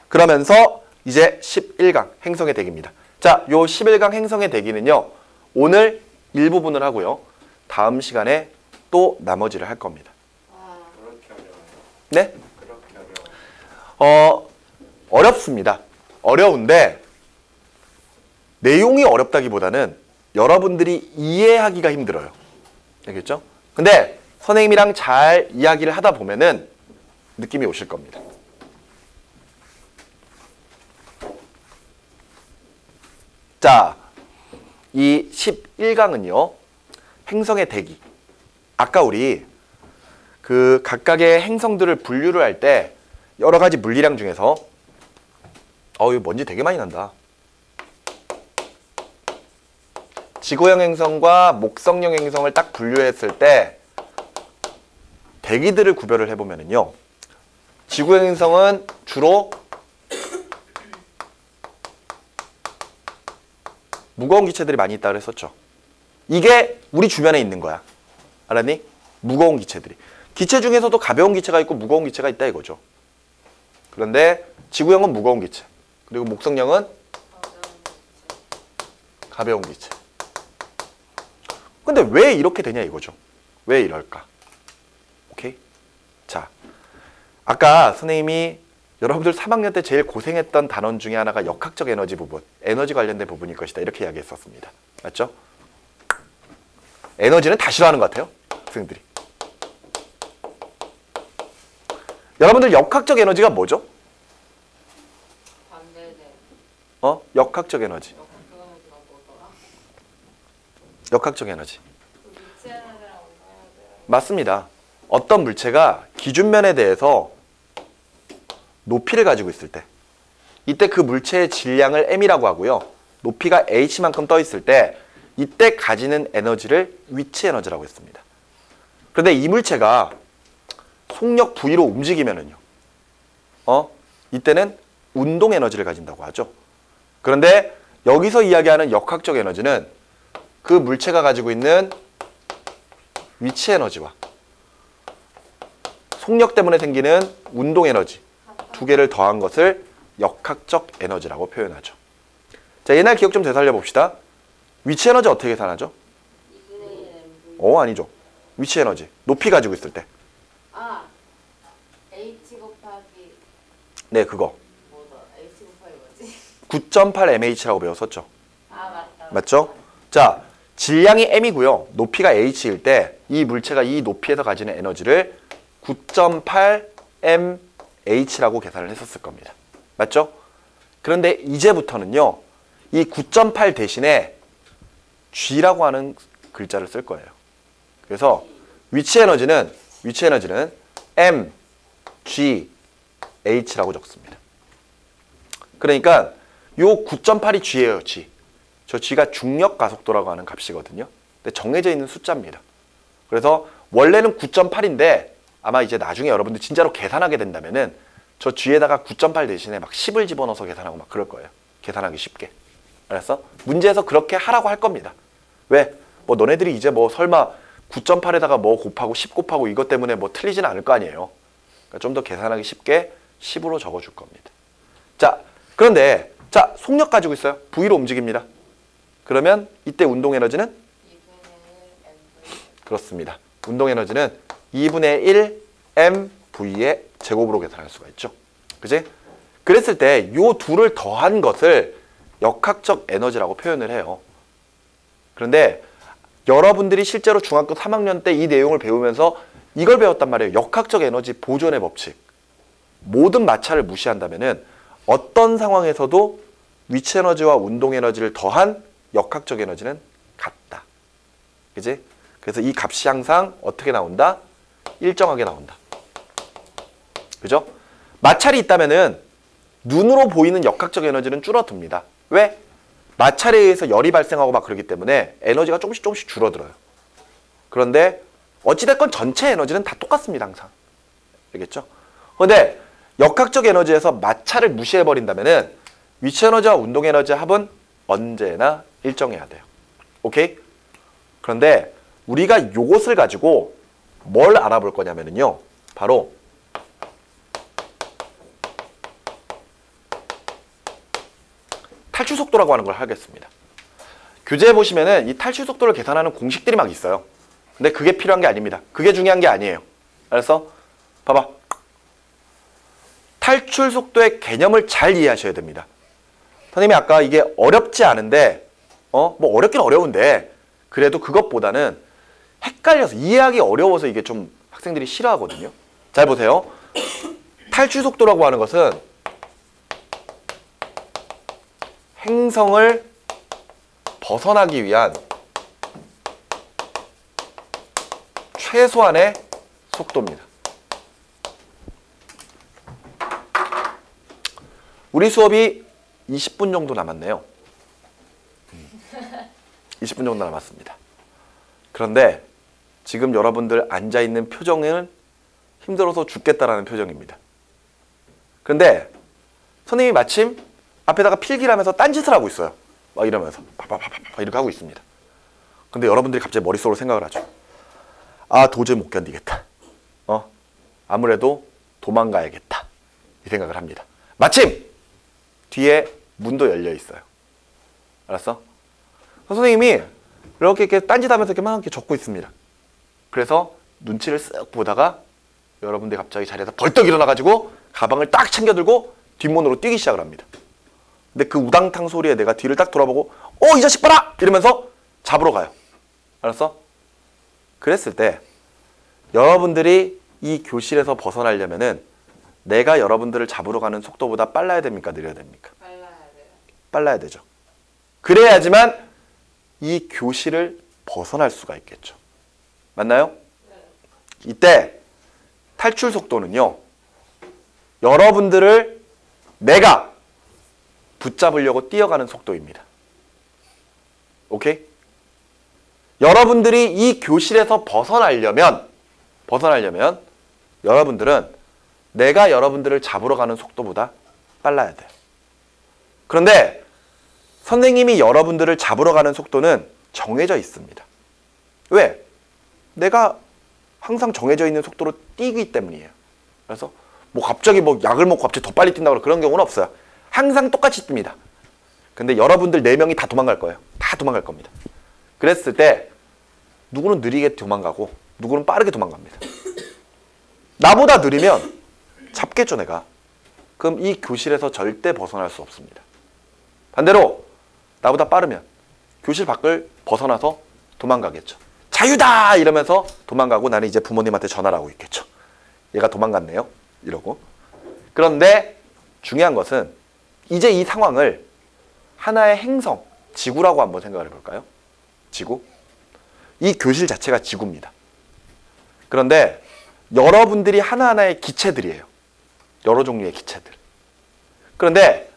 [SPEAKER 1] 그러면서 이제 11강 행성의 대기입니다. 자, 요 11강 행성의 대기는요. 오늘 일부분을 하고요. 다음 시간에 또 나머지를 할 겁니다.
[SPEAKER 2] 와.
[SPEAKER 3] 그렇게 어려워요.
[SPEAKER 1] 네?
[SPEAKER 3] 그렇게 어려워요.
[SPEAKER 1] 어렵습니다. 어려운데 내용이 어렵다기보다는 여러분들이 이해하기가 힘들어요. 알겠죠? 근데 선생님이랑 잘 이야기를 하다 보면은 느낌이 오실 겁니다. 자, 이 11강은요. 행성의 대기. 아까 우리 그 각각의 행성들을 분류를 할 때 여러 가지 물리량 중에서 이거 먼지 되게 많이 난다. 지구형 행성과 목성형 행성을 딱 분류했을 때 대기들을 구별을 해보면요. 지구형 행성은 주로 무거운 기체들이 많이 있다고 했었죠. 이게 우리 주변에 있는 거야. 알았니? 무거운 기체들이. 기체 중에서도 가벼운 기체가 있고 무거운 기체가 있다 이거죠. 그런데 지구형은 무거운 기체. 그리고 목성형은 가벼운 기체. 근데 왜 이렇게 되냐 이거죠. 왜 이럴까? 오케이? 자, 아까 선생님이 여러분들 3학년 때 제일 고생했던 단원 중에 하나가 역학적 에너지 부분, 에너지 관련된 부분일 것이다. 이렇게 이야기했었습니다. 맞죠? 에너지는 다 싫어하는 것 같아요. 학생들이. 여러분들 역학적 에너지가 뭐죠?
[SPEAKER 2] 반대돼.
[SPEAKER 1] 역학적 에너지.
[SPEAKER 2] 역학에너지가 뭐더라?
[SPEAKER 1] 역학적 에너지.
[SPEAKER 2] 그 미치 에너지라고 해야 돼.
[SPEAKER 1] 맞습니다. 어떤 물체가 기준면에 대해서 높이를 가지고 있을 때 이때 그 물체의 질량을 m이라고 하고요. 높이가 h만큼 떠 있을 때 이때 가지는 에너지를 위치 에너지라고 했습니다. 그런데 이 물체가 속력 V로 움직이면은요. 이때는 운동 에너지를 가진다고 하죠. 그런데 여기서 이야기하는 역학적 에너지는 그 물체가 가지고 있는 위치 에너지와 속력 때문에 생기는 운동 에너지 두 개를 더한 것을 역학적 에너지라고 표현하죠. 자, 옛날 기억 좀 되살려 봅시다. 위치 에너지 어떻게 계산하죠?
[SPEAKER 2] 2분의 1 mv.
[SPEAKER 1] 아니죠. 위치 에너지. 높이 가지고 있을 때.
[SPEAKER 2] 아, h 곱하기
[SPEAKER 1] 네, 그거.
[SPEAKER 2] 뭐다? h 곱하기 뭐지?
[SPEAKER 1] 9.8 mh라고 배웠었죠.
[SPEAKER 2] 아, 맞다.
[SPEAKER 1] 맞죠? 자, 질량이 m이고요. 높이가 h일 때 이 물체가 이 높이에서 가지는 에너지를 9.8 mh라고 계산을 했었을 겁니다. 맞죠? 그런데 이제부터는요. 이 9.8 대신에 g라고 하는 글자를 쓸 거예요. 그래서 위치 에너지는 m, g, h라고 적습니다. 그러니까 요 9.8이 g예요, g. 저 g가 중력 가속도라고 하는 값이거든요. 근데 정해져 있는 숫자입니다. 그래서 원래는 9.8인데 아마 이제 나중에 여러분들 진짜로 계산하게 된다면은 저 g에다가 9.8 대신에 막 10을 집어넣어서 계산하고 막 그럴 거예요. 계산하기 쉽게. 알았어? 문제에서 그렇게 하라고 할 겁니다. 왜? 뭐 너네들이 이제 뭐 설마 9.8에다가 뭐 곱하고 10 곱하고 이것 때문에 뭐 틀리지는 않을 거 아니에요. 그러니까 좀 더 계산하기 쉽게 10으로 적어줄 겁니다. 자, 그런데 자, 속력 가지고 있어요. V로 움직입니다. 그러면 이때 운동 에너지는
[SPEAKER 2] 2분의 1 mv.
[SPEAKER 1] 그렇습니다. 운동 에너지는 2분의 1 mv의 제곱으로 계산할 수가 있죠. 그지? 그랬을 때 요 둘을 더한 것을 역학적 에너지라고 표현을 해요. 그런데 여러분들이 실제로 중학교 3학년 때 이 내용을 배우면서 이걸 배웠단 말이에요. 역학적 에너지 보존의 법칙. 모든 마찰을 무시한다면은 어떤 상황에서도 위치 에너지와 운동 에너지를 더한 역학적 에너지는 같다. 그지? 그래서 이 값이 항상 어떻게 나온다? 일정하게 나온다. 그죠? 마찰이 있다면은 눈으로 보이는 역학적 에너지는 줄어듭니다. 왜? 마찰에 의해서 열이 발생하고 막 그러기 때문에 에너지가 조금씩 줄어들어요. 그런데 어찌됐건 전체 에너지는 다 똑같습니다. 항상. 알겠죠? 그런데 역학적 에너지에서 마찰을 무시해버린다면은 위치 에너지와 운동 에너지의 합은 언제나 일정해야 돼요. 오케이? 그런데 우리가 요것을 가지고 뭘 알아볼 거냐면요. 바로 탈출 속도라고 하는 걸 하겠습니다. 교재에 보시면은 이 탈출 속도를 계산하는 공식들이 막 있어요. 근데 그게 필요한 게 아닙니다. 그게 중요한 게 아니에요. 알았어? 봐봐. 탈출 속도의 개념을 잘 이해하셔야 됩니다. 선생님이 아까 이게 어렵지 않은데 뭐 어렵긴 어려운데 그래도 그것보다는 헷갈려서 이해하기 어려워서 이게 좀 학생들이 싫어하거든요. 잘 보세요. 탈출 속도라고 하는 것은 행성을 벗어나기 위한 최소한의 속도입니다. 우리 수업이 20분 정도 남았네요. 20분 정도 남았습니다. 그런데 지금 여러분들 앉아있는 표정은 힘들어서 죽겠다라는 표정입니다. 그런데 선생님이 마침 앞에다가 필기를 하면서 딴짓을 하고 있어요. 막 이러면서 파파파파 이렇게 하고 있습니다. 근데 여러분들이 갑자기 머릿속으로 생각을 하죠. 아, 도저히 못 견디겠다. 아무래도 도망가야겠다. 이 생각을 합니다. 마침 뒤에 문도 열려 있어요. 알았어? 선생님이 이렇게 딴짓하면서 이렇게 막 이렇게 적고 있습니다. 그래서 눈치를 쓱 보다가 여러분들이 갑자기 자리에서 벌떡 일어나가지고 가방을 딱 챙겨들고 뒷문으로 뛰기 시작을 합니다. 근데 그 우당탕 소리에 내가 뒤를 딱 돌아보고 이 자식 봐라! 이러면서 잡으러 가요. 알았어? 그랬을 때 여러분들이 이 교실에서 벗어나려면은 내가 여러분들을 잡으러 가는 속도보다 빨라야 됩니까? 느려야 됩니까?
[SPEAKER 2] 빨라야 돼요.
[SPEAKER 1] 빨라야 되죠. 그래야지만 이 교실을 벗어날 수가 있겠죠. 맞나요? 이때 탈출 속도는요. 여러분들을 내가 붙잡으려고 뛰어가는 속도입니다. 오케이? 여러분들이 이 교실에서 벗어나려면 여러분들은 내가 여러분들을 잡으러 가는 속도보다 빨라야 돼요. 그런데 선생님이 여러분들을 잡으러 가는 속도는 정해져 있습니다. 왜? 내가 항상 정해져 있는 속도로 뛰기 때문이에요. 그래서 뭐 갑자기 뭐 약을 먹고 갑자기 더 빨리 뛴다거나 그런 경우는 없어요. 항상 똑같이 뜁니다. 근데 여러분들 4명이 다 도망갈 거예요. 다 도망갈 겁니다. 그랬을 때 누구는 느리게 도망가고 누구는 빠르게 도망갑니다. 나보다 느리면 잡겠죠, 내가. 그럼 이 교실에서 절대 벗어날 수 없습니다. 반대로 나보다 빠르면 교실 밖을 벗어나서 도망가겠죠. 자유다! 이러면서 도망가고 나는 이제 부모님한테 전화를 하고 있겠죠. 얘가 도망갔네요. 이러고. 그런데 중요한 것은 이제 이 상황을 하나의 행성, 지구라고 한번 생각을 해볼까요? 지구? 이 교실 자체가 지구입니다. 그런데 여러분들이 하나하나의 기체들이에요. 여러 종류의 기체들. 그런데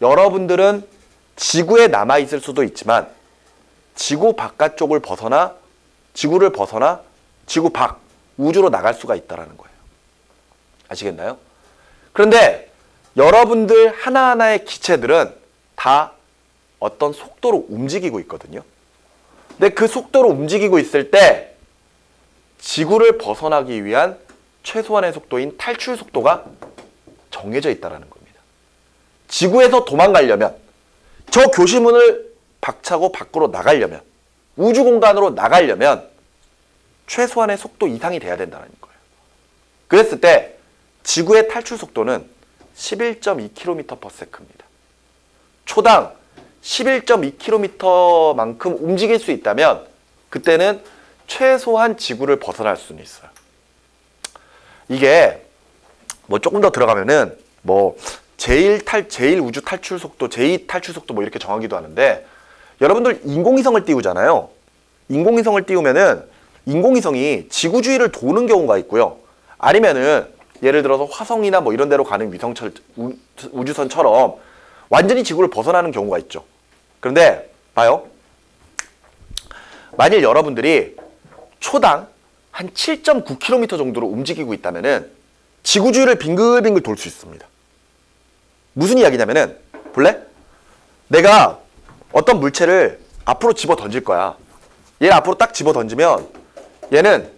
[SPEAKER 1] 여러분들은 지구에 남아있을 수도 있지만 지구 바깥쪽을 벗어나 지구를 벗어나 지구 밖, 우주로 나갈 수가 있다는 거예요. 아시겠나요? 그런데 여러분들 하나하나의 기체들은 다 어떤 속도로 움직이고 있거든요. 근데 그 속도로 움직이고 있을 때 지구를 벗어나기 위한 최소한의 속도인 탈출 속도가 정해져 있다는 겁니다. 지구에서 도망가려면 저 교실문을 박차고 밖으로 나가려면 우주 공간으로 나가려면 최소한의 속도 이상이 돼야 된다는 거예요. 그랬을 때 지구의 탈출 속도는 11.2km/s입니다. 초당 11.2km만큼 움직일 수 있다면 그때는 최소한 지구를 벗어날 수는 있어요. 이게 뭐 조금 더 들어가면은 뭐 제일 우주 탈출 속도, 제2 탈출 속도 뭐 이렇게 정하기도 하는데 여러분들 인공위성을 띄우잖아요. 인공위성을 띄우면은 인공위성이 지구 주위를 도는 경우가 있고요. 아니면은 예를 들어서 화성이나 뭐 이런 데로 가는 우주선처럼 완전히 지구를 벗어나는 경우가 있죠. 그런데 봐요. 만일 여러분들이 초당 한 7.9km 정도로 움직이고 있다면은 지구 주위를 빙글빙글 돌 수 있습니다. 무슨 이야기냐면은 볼래? 내가 어떤 물체를 앞으로 집어 던질 거야. 얘를 앞으로 딱 집어 던지면 얘는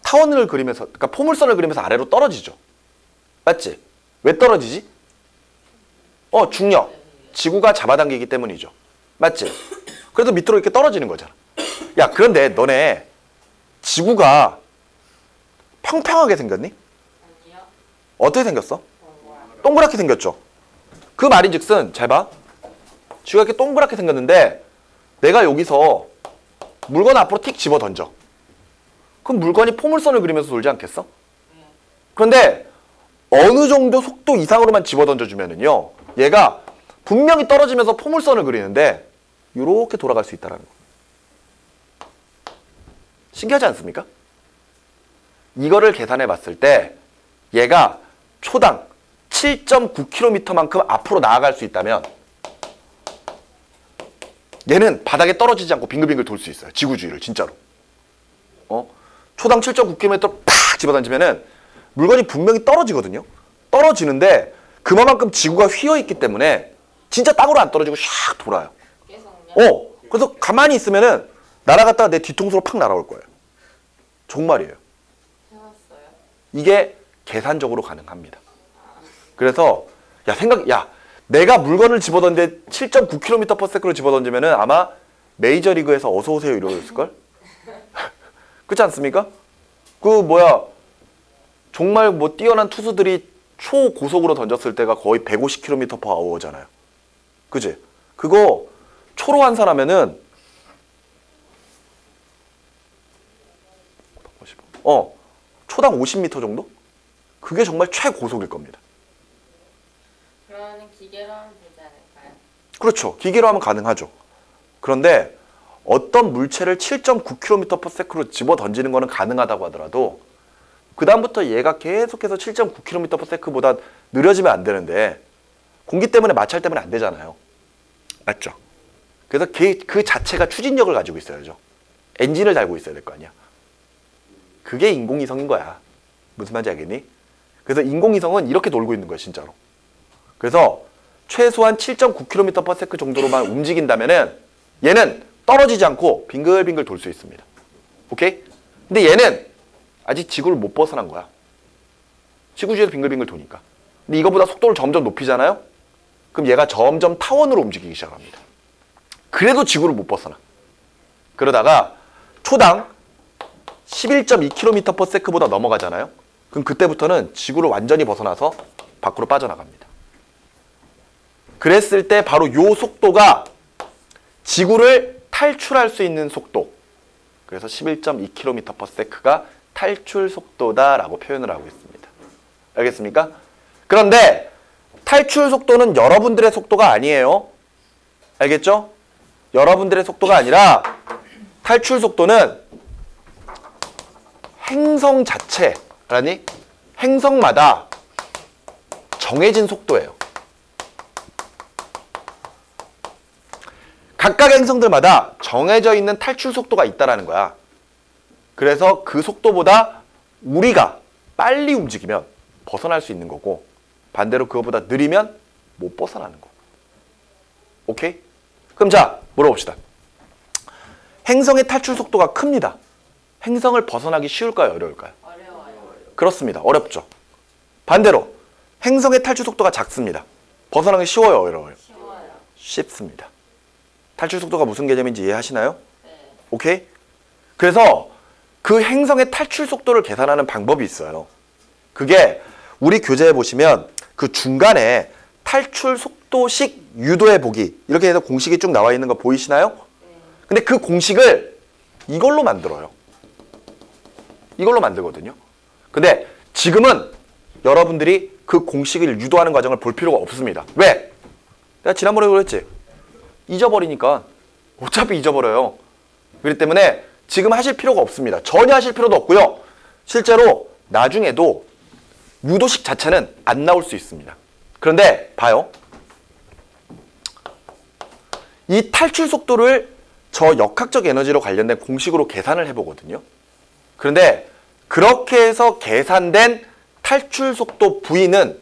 [SPEAKER 1] 타원을 그리면서, 그러니까 포물선을 그리면서 아래로 떨어지죠. 맞지? 왜 떨어지지? 중력. 지구가 잡아당기기 때문이죠. 맞지? 그래서 밑으로 이렇게 떨어지는 거잖아. 야, 그런데 너네 지구가 평평하게 생겼니?
[SPEAKER 2] 아니요.
[SPEAKER 1] 어떻게 생겼어? 동그랗게 생겼죠. 그 말인즉슨 잘 봐. 지구가 이렇게 동그랗게 생겼는데 내가 여기서 물건 앞으로 틱 집어 던져. 그럼 물건이 포물선을 그리면서 돌지 않겠어? 그런데 어느 정도 속도 이상으로만 집어 던져주면은요, 얘가 분명히 떨어지면서 포물선을 그리는데 이렇게 돌아갈 수 있다는 거. 신기하지 않습니까? 이거를 계산해 봤을 때 얘가 초당 7.9km만큼 앞으로 나아갈 수 있다면 얘는 바닥에 떨어지지 않고 빙글빙글 돌 수 있어요. 지구 주위를 진짜로. 초당 7.9km 팍 집어던지면은 물건이 분명히 떨어지거든요. 떨어지는데 그만큼 지구가 휘어있기 때문에 진짜 땅으로 안 떨어지고 샥 돌아요.
[SPEAKER 2] 계속요?
[SPEAKER 1] 그래서 가만히 있으면은 날아갔다가 내 뒤통수로 팍 날아올 거예요. 정말이에요.
[SPEAKER 2] 해봤어요.
[SPEAKER 1] 이게 계산적으로 가능합니다. 그래서 내가 물건을 집어던데 7.9km/s로 집어던지면은 아마 메이저리그에서 어서 오세요 이러였을걸? 그렇지 않습니까? 정말 뭐 뛰어난 투수들이 초고속으로 던졌을 때가 거의 150km/h잖아요. 그지? 그거 초로 환산하면은 초당 50m 정도? 그게 정말 최고속일 겁니다.
[SPEAKER 2] 그러면 기계로 하면 되지 않을까요?
[SPEAKER 1] 그렇죠. 기계로 하면 가능하죠. 그런데 어떤 물체를 7.9km/s로 집어 던지는 거는 가능하다고 하더라도 그 다음부터 얘가 계속해서 7.9km/s보다 느려지면 안 되는데 공기 때문에 마찰 때문에 안 되잖아요. 맞죠? 그래서 그 자체가 추진력을 가지고 있어야죠. 엔진을 달고 있어야 될 거 아니야. 그게 인공위성인 거야. 무슨 말인지 알겠니? 그래서 인공위성은 이렇게 돌고 있는 거야, 진짜로. 그래서 최소한 7.9km/s 정도로만 움직인다면은 얘는 떨어지지 않고 빙글빙글 돌 수 있습니다. 오케이? 근데 얘는 아직 지구를 못 벗어난 거야. 지구 주위에서 빙글빙글 도니까. 근데 이거보다 속도를 점점 높이잖아요? 그럼 얘가 점점 타원으로 움직이기 시작합니다. 그래도 지구를 못 벗어나. 그러다가 초당 11.2km/s보다 넘어가잖아요? 그럼 그때부터는 지구를 완전히 벗어나서 밖으로 빠져나갑니다. 그랬을 때 바로 요 속도가 지구를 탈출할 수 있는 속도. 그래서 11.2km/s가 탈출 속도다라고 표현을 하고 있습니다. 알겠습니까? 그런데 탈출 속도는 여러분들의 속도가 아니에요. 알겠죠? 여러분들의 속도가 아니라 탈출 속도는 행성 자체라니 행성마다 정해진 속도예요. 각각의 행성들마다 정해져 있는 탈출 속도가 있다라는 거야. 그래서 그 속도보다 우리가 빨리 움직이면 벗어날 수 있는 거고 반대로 그거보다 느리면 못 벗어나는 거고. 오케이? 그럼 자, 물어봅시다. 행성의 탈출 속도가 큽니다. 행성을 벗어나기 쉬울까요? 어려울까요?
[SPEAKER 2] 어려워요.
[SPEAKER 1] 그렇습니다. 어렵죠. 반대로 행성의 탈출 속도가 작습니다. 벗어나기 쉬워요? 어려워요?
[SPEAKER 2] 쉬워요.
[SPEAKER 1] 쉽습니다. 탈출 속도가 무슨 개념인지 이해하시나요?
[SPEAKER 2] 네.
[SPEAKER 1] 오케이? 그래서 그 행성의 탈출 속도를 계산하는 방법이 있어요. 그게 우리 교재에 보시면 그 중간에 탈출 속도식 유도해 보기 이렇게 해서 공식이 쭉 나와 있는 거 보이시나요?
[SPEAKER 2] 네.
[SPEAKER 1] 근데 그 공식을 이걸로 만들어요. 이걸로 만들거든요. 근데 지금은 여러분들이 그 공식을 유도하는 과정을 볼 필요가 없습니다. 왜? 내가 지난번에 그랬지. 잊어버리니까 어차피 잊어버려요. 그렇기 때문에 지금 하실 필요가 없습니다. 전혀 하실 필요도 없고요. 실제로 나중에도 유도식 자체는 안 나올 수 있습니다. 그런데 봐요. 이 탈출 속도를 저 역학적 에너지로 관련된 공식으로 계산을 해보거든요. 그런데 그렇게 해서 계산된 탈출 속도 V는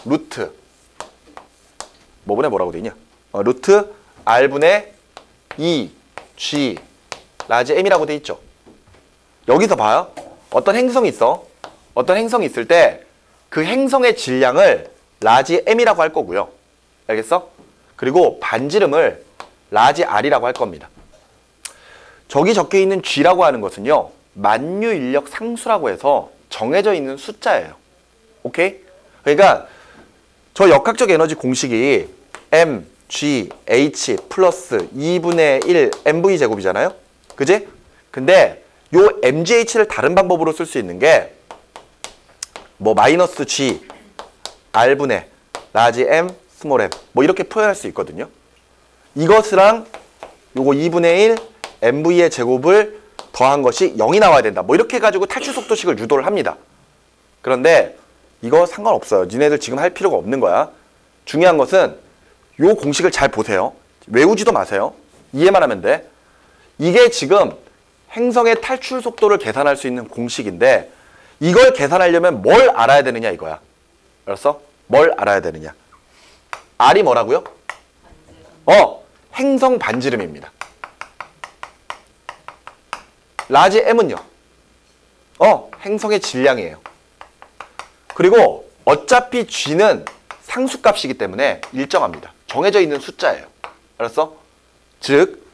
[SPEAKER 1] 루트 뭐분의 뭐라고 돼 있냐? 루트 R분의 2G 라지 M이라고 돼 있죠. 여기서 봐요. 어떤 행성이 있어. 어떤 행성이 있을 때 그 행성의 질량을 라지 M이라고 할 거고요. 알겠어? 그리고 반지름을 라지 R이라고 할 겁니다. 저기 적혀 있는 G라고 하는 것은요. 만유 인력 상수라고 해서 정해져 있는 숫자예요. 오케이? 그러니까 저 역학적 에너지 공식이 M, G, H 플러스 2분의 1 MV 제곱이잖아요. 그지? 근데 요 MGH를 다른 방법으로 쓸 수 있는 게 뭐 마이너스 G, R분의 라지 M, 스몰 m 뭐 이렇게 표현할 수 있거든요. 이것이랑 요거 2분의 1 MV의 제곱을 더한 것이 0이 나와야 된다. 뭐 이렇게 해가지고 탈출 속도식을 유도를 합니다. 그런데 이거 상관없어요. 니네들 지금 할 필요가 없는 거야. 중요한 것은 요 공식을 잘 보세요. 외우지도 마세요. 이해만 하면 돼. 이게 지금 행성의 탈출 속도를 계산할 수 있는 공식인데 이걸 계산하려면 뭘 알아야 되느냐 이거야. 알았어? 뭘 알아야 되느냐. R이 뭐라고요? 행성 반지름입니다. 라지 M은요? 행성의 질량이에요. 그리고 어차피 G는 상수값이기 때문에 일정합니다. 정해져 있는 숫자예요. 알았어? 즉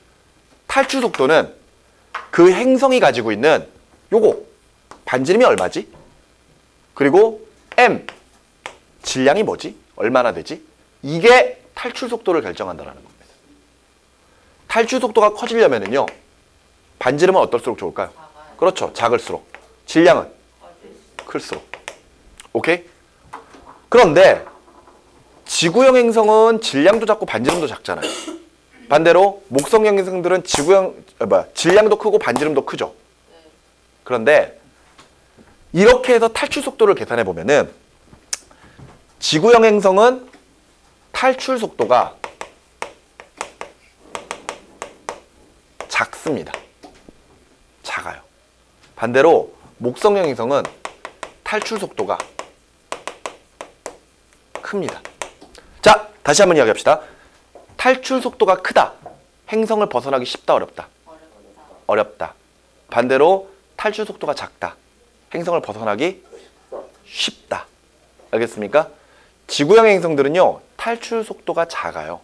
[SPEAKER 1] 탈출 속도는 그 행성이 가지고 있는 요거 반지름이 얼마지? 그리고 M 질량이 뭐지? 얼마나 되지? 이게 탈출 속도를 결정한다는 겁니다. 탈출 속도가 커지려면요. 반지름은 어떨수록 좋을까요?
[SPEAKER 2] 작아요.
[SPEAKER 1] 그렇죠. 작을수록. 질량은
[SPEAKER 2] 어딜
[SPEAKER 1] 클수록. 오케이? 그런데 지구형 행성은 질량도 작고 반지름도 작잖아요. 반대로 목성형 행성들은 질량도 크고 반지름도 크죠.
[SPEAKER 2] 네.
[SPEAKER 1] 그런데 이렇게 해서 탈출 속도를 계산해 보면은 지구형 행성은 탈출 속도가 작습니다. 작아요. 반대로 목성형 행성은 탈출 속도가 큽니다. 자, 다시 한번 이야기합시다. 탈출 속도가 크다. 행성을 벗어나기 쉽다, 어렵다?
[SPEAKER 2] 어렵다.
[SPEAKER 1] 어렵다. 반대로 탈출 속도가 작다. 행성을 벗어나기 쉽다. 알겠습니까? 지구형 행성들은요, 탈출 속도가 작아요.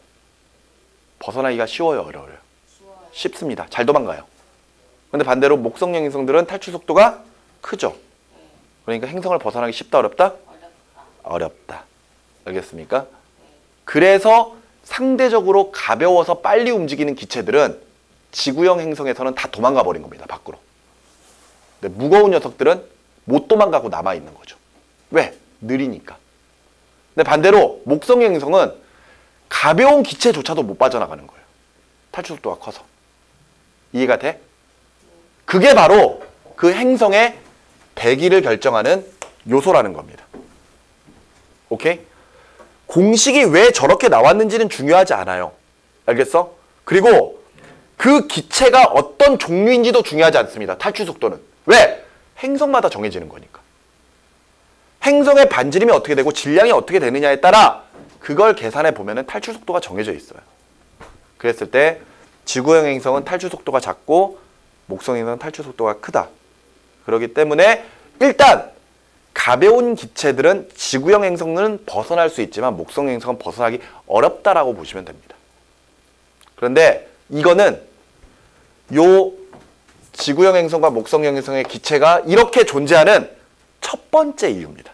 [SPEAKER 1] 벗어나기가 쉬워요, 어려워요?
[SPEAKER 2] 쉬워요.
[SPEAKER 1] 쉽습니다. 잘 도망가요. 근데 반대로 목성형 행성들은 탈출 속도가 크죠.
[SPEAKER 2] 네.
[SPEAKER 1] 그러니까 행성을 벗어나기 쉽다, 어렵다?
[SPEAKER 2] 어렵다.
[SPEAKER 1] 어렵다. 알겠습니까?
[SPEAKER 2] 네.
[SPEAKER 1] 그래서 상대적으로 가벼워서 빨리 움직이는 기체들은 지구형 행성에서는 다 도망가 버린 겁니다. 밖으로. 근데 무거운 녀석들은 못 도망가고 남아있는 거죠. 왜? 느리니까. 근데 반대로 목성형 행성은 가벼운 기체조차도 못 빠져나가는 거예요. 탈출 속도가 커서. 이해가 돼? 그게 바로 그 행성의 대기를 결정하는 요소라는 겁니다. 오케이? 공식이 왜 저렇게 나왔는지는 중요하지 않아요. 알겠어? 그리고 그 기체가 어떤 종류인지도 중요하지 않습니다. 탈출 속도는. 왜? 행성마다 정해지는 거니까. 행성의 반지름이 어떻게 되고 질량이 어떻게 되느냐에 따라 그걸 계산해 보면은 탈출 속도가 정해져 있어요. 그랬을 때 지구형 행성은 탈출 속도가 작고 목성 행성은 탈출 속도가 크다. 그렇기 때문에 일단 가벼운 기체들은 지구형 행성은 벗어날 수 있지만 목성 행성은 벗어나기 어렵다라고 보시면 됩니다. 그런데 이거는 요 지구형 행성과 목성형 행성의 기체가 이렇게 존재하는 첫 번째 이유입니다.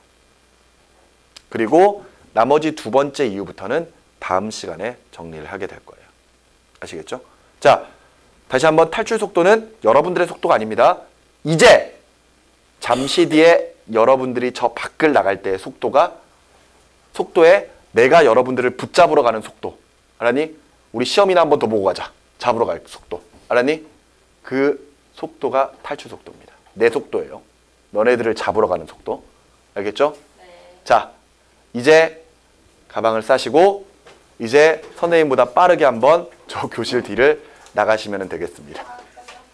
[SPEAKER 1] 그리고 나머지 두 번째 이유부터는 다음 시간에 정리를 하게 될 거예요. 아시겠죠? 자, 다시 한번 탈출 속도는 여러분들의 속도가 아닙니다. 이제 잠시 뒤에 여러분들이 저 밖을 나갈 때의 속도에 내가 여러분들을 붙잡으러 가는 속도. 알았니? 우리 시험이나 한 번 더 보고 가자. 잡으러 갈 속도. 알았니? 그 속도가 탈출 속도입니다. 내 속도예요. 너네들을 잡으러 가는 속도. 알겠죠?
[SPEAKER 2] 네.
[SPEAKER 1] 자, 이제 가방을 싸시고 이제 선생님보다 빠르게 한번 저 교실 뒤를 나가시면 되겠습니다.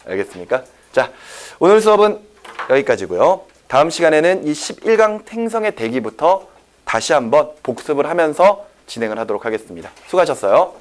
[SPEAKER 1] 알겠습니까? 자, 오늘 수업은 여기까지고요. 다음 시간에는 이 11강 행성의 대기부터 다시 한번 복습을 하면서 진행을 하도록 하겠습니다. 수고하셨어요.